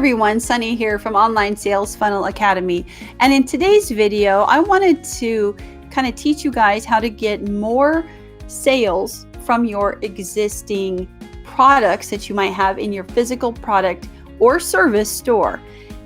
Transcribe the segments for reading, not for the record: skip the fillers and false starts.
everyone, Sunny here from Online Sales Funnel Academy. And in today's video, I wanted to kind of teach you guys how to get more sales from your existing products that you might have in your physical product or service store.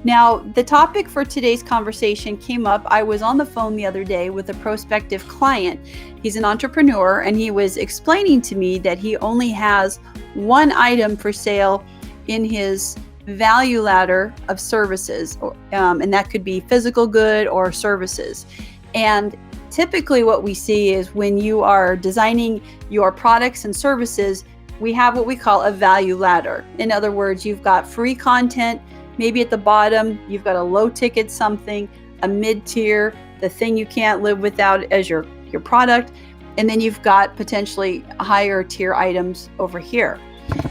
Now, the topic for today's conversation came up. I was on the phone the other day with a prospective client. He's an entrepreneur, and he was explaining to me that he only has one item for sale in his value ladder of services, and that could be physical good or services. And typically what we see is when you are designing your products and services, we have what we call a value ladder. In other words, you've got free content, maybe at the bottom, you've got a low ticket something, a mid-tier, the thing you can't live without as your product, and then you've got potentially higher tier items over here.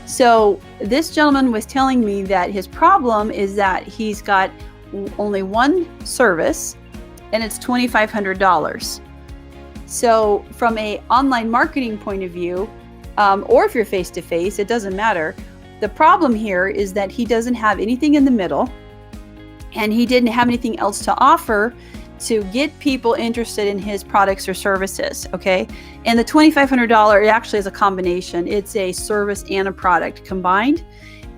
So this gentleman was telling me that his problem is that he's got only one service and it's $2,500. So from an online marketing point of view, or if you're face-to-face, it doesn't matter. The problem here is that he doesn't have anything in the middle, and he didn't have anything else to offer to get people interested in his products or services, okay? And the $2,500, it actually is a combination. It's a service and a product combined,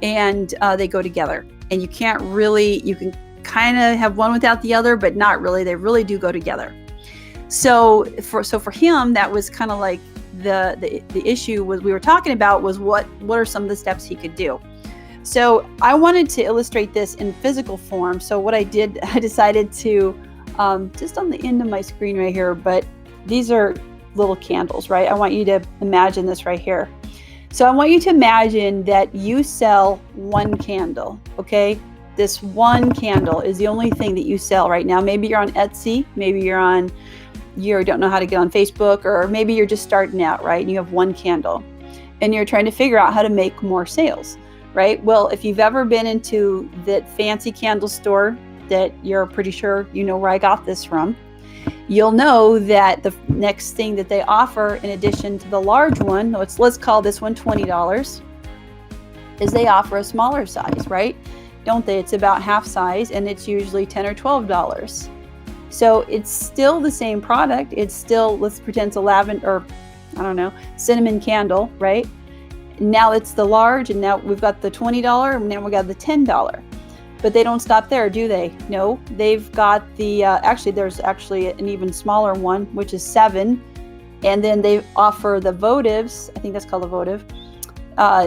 and they go together. And you can't really, you can kind of have one without the other, but not really. They really do go together. So for him, that was kind of like the issue was we were talking about was what are some of the steps he could do. So I wanted to illustrate this in physical form. So what I did, I decided to just on the end of my screen right here, but these are little candles, right? I want you to imagine this right here. So I want you to imagine that you sell one candle, okay? This one candle is the only thing that you sell right now. Maybe you're on Etsy, maybe you don't know how to get on Facebook, or maybe you're just starting out, right? And you have one candle and you're trying to figure out how to make more sales, right? Well, if you've ever been into that fancy candle store that you're pretty sure you know where I got this from, you'll know that the next thing that they offer in addition to the large one, let's call this one $20, is they offer a smaller size, right? Don't they? It's about half size, and it's usually $10 or $12. So it's still the same product. It's still, let's pretend it's a lavender, or I don't know, cinnamon candle, right? Now it's the large, and now we've got the $20, and now we got the $10. But they don't stop there, do they? No, they've got the, there's actually an even smaller one, which is $7. And then they offer the votives, I think that's called a votive,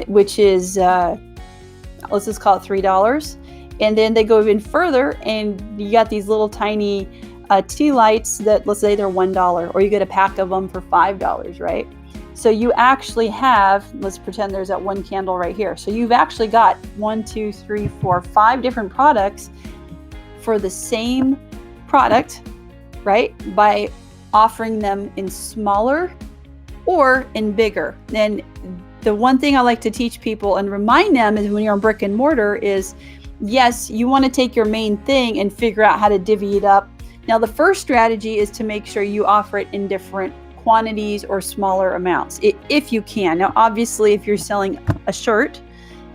which is, let's just call it $3. And then they go even further, and you got these little tiny tea lights that, let's say they're $1, or you get a pack of them for $5, right? So you actually have, let's pretend there's that one candle right here. So you've actually got 5 different products for the same product, right? By offering them in smaller or in bigger. And the one thing I like to teach people and remind them is when you're on brick and mortar is, yes, you want to take your main thing and figure out how to divvy it up. Now, the first strategy is to make sure you offer it in different quantities or smaller amounts, if you can. Now, obviously, if you're selling a shirt,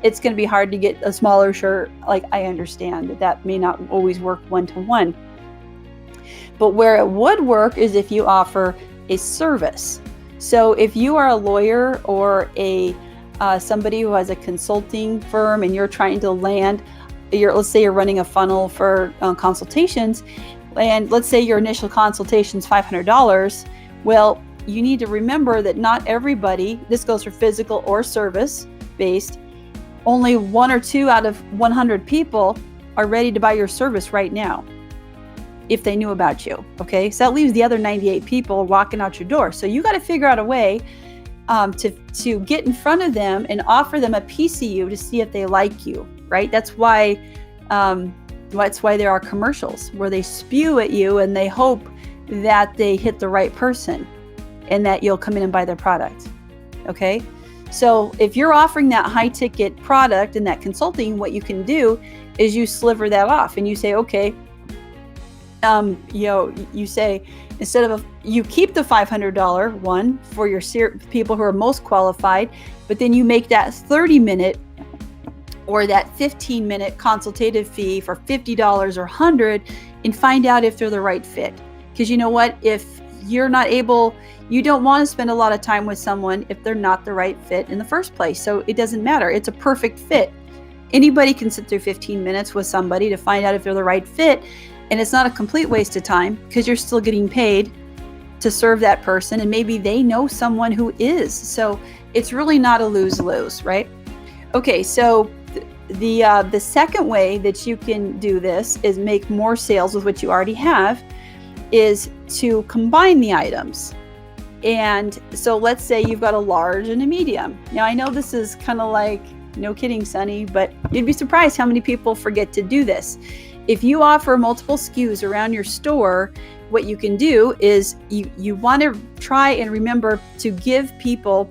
it's going to be hard to get a smaller shirt. Like, I understand that may not always work one-to-one. But where it would work is if you offer a service. So if you are a lawyer or somebody who has a consulting firm and you're trying to land, let's say you're running a funnel for consultations, and let's say your initial consultation is $500. Well, you need to remember that not everybody, this goes for physical or service based, only 1 or 2 out of 100 people are ready to buy your service right now, if they knew about you, okay? So that leaves the other 98 people walking out your door. So you got to figure out a way to get in front of them and offer them a piece of you to see if they like you, right? That's why there are commercials where they spew at you and they hope that they hit the right person and that you'll come in and buy their product, okay? So if you're offering that high ticket product and that consulting, what you can do is you sliver that off and you say, okay, you say, instead of you keep the $500 one for your people who are most qualified, but then you make that 30-minute or that 15-minute consultative fee for $50 or $100 and find out if they're the right fit. Because you know what? If you're not able, you don't want to spend a lot of time with someone if they're not the right fit in the first place. So it doesn't matter. It's a perfect fit. Anybody can sit through 15 minutes with somebody to find out if they're the right fit. And it's not a complete waste of time because you're still getting paid to serve that person. And maybe they know someone who is. So it's really not a lose-lose, right? Okay, so the second way that you can do this is make more sales with what you already have is to combine the items. And so let's say you've got a large and a medium. Now I know this is kind of like, no kidding, Sunny, but you'd be surprised how many people forget to do this. If you offer multiple SKUs around your store, what you can do is you want to try and remember to give people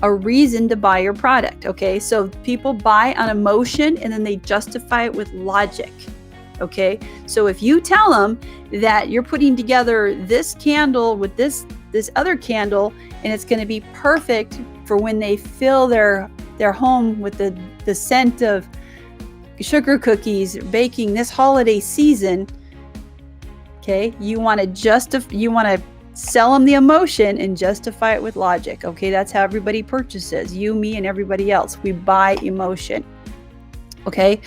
a reason to buy your product. Okay, so people buy on emotion and then they justify it with logic. Okay, so if you tell them that you're putting together this candle with this other candle and it's going to be perfect for when they fill their home with the scent of sugar cookies baking this holiday season, okay, you want to sell them the emotion and justify it with logic. Okay, that's how everybody purchases. You, me, and everybody else. We buy emotion. Okay,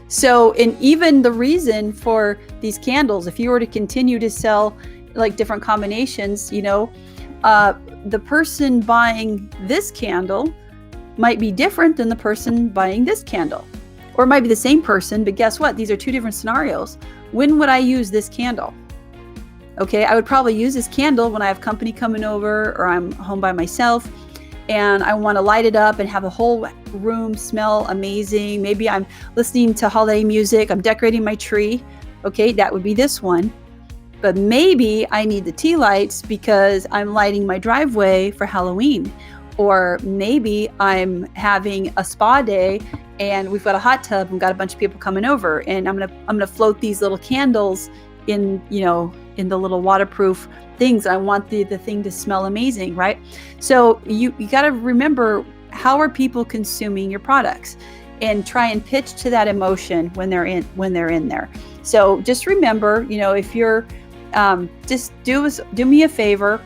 so, and even the reason for these candles, if you were to continue to sell like different combinations, you know, the person buying this candle might be different than the person buying this candle. Or it might be the same person, but guess what? These are two different scenarios. When would I use this candle? Okay, I would probably use this candle when I have company coming over or I'm home by myself and I want to light it up and have the whole room smell amazing. Maybe I'm listening to holiday music, I'm decorating my tree. Okay, that would be this one. But maybe I need the tea lights because I'm lighting my driveway for Halloween. Or maybe I'm having a spa day and we've got a hot tub and got a bunch of people coming over and I'm gonna float these little candles in, you know, in the little waterproof things. I want the thing to smell amazing, right? So you got to remember, how are people consuming your products, and try and pitch to that emotion when they're in there. So just remember, you know, if you're just do me a favor,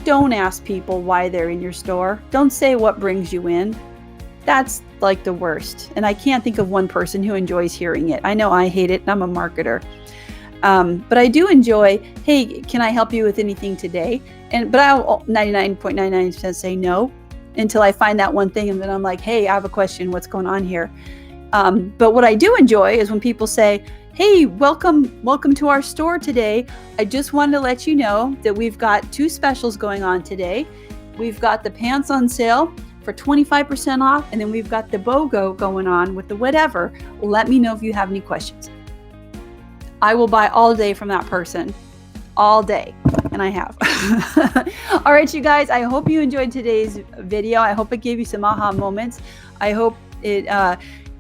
don't ask people why they're in your store. Don't say what brings you in. That's like the worst. And I can't think of one person who enjoys hearing it. I know I hate it, and I'm a marketer. But I do enjoy, hey, can I help you with anything today? But I'll 99.99% say no until I find that one thing, and then I'm like, hey, I have a question. What's going on here? But what I do enjoy is when people say, hey, welcome to our store today. I just wanted to let you know that we've got 2 specials going on today. We've got the pants on sale for 25% off, and then we've got the BOGO going on with the whatever. Let me know if you have any questions. I will buy all day from that person, all day, and I have. All right, you guys, I hope you enjoyed today's video. I hope it gave you some aha moments. I hope it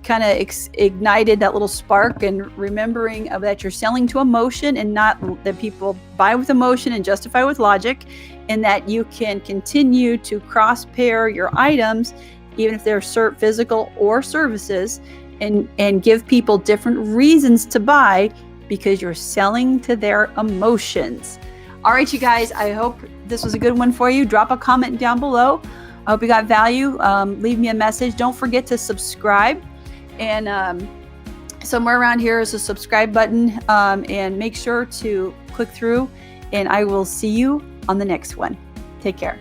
kind of ignited that little spark and remembering of that you're selling to emotion and not that people buy with emotion and justify with logic, and that you can continue to cross pair your items, even if they're physical or services, and give people different reasons to buy, because you're selling to their emotions. All right, you guys, I hope this was a good one for you. Drop a comment down below. I hope you got value. Leave me a message. Don't forget to subscribe. And somewhere around here is a subscribe button. And make sure to click through, and I will see you on the next one. Take care.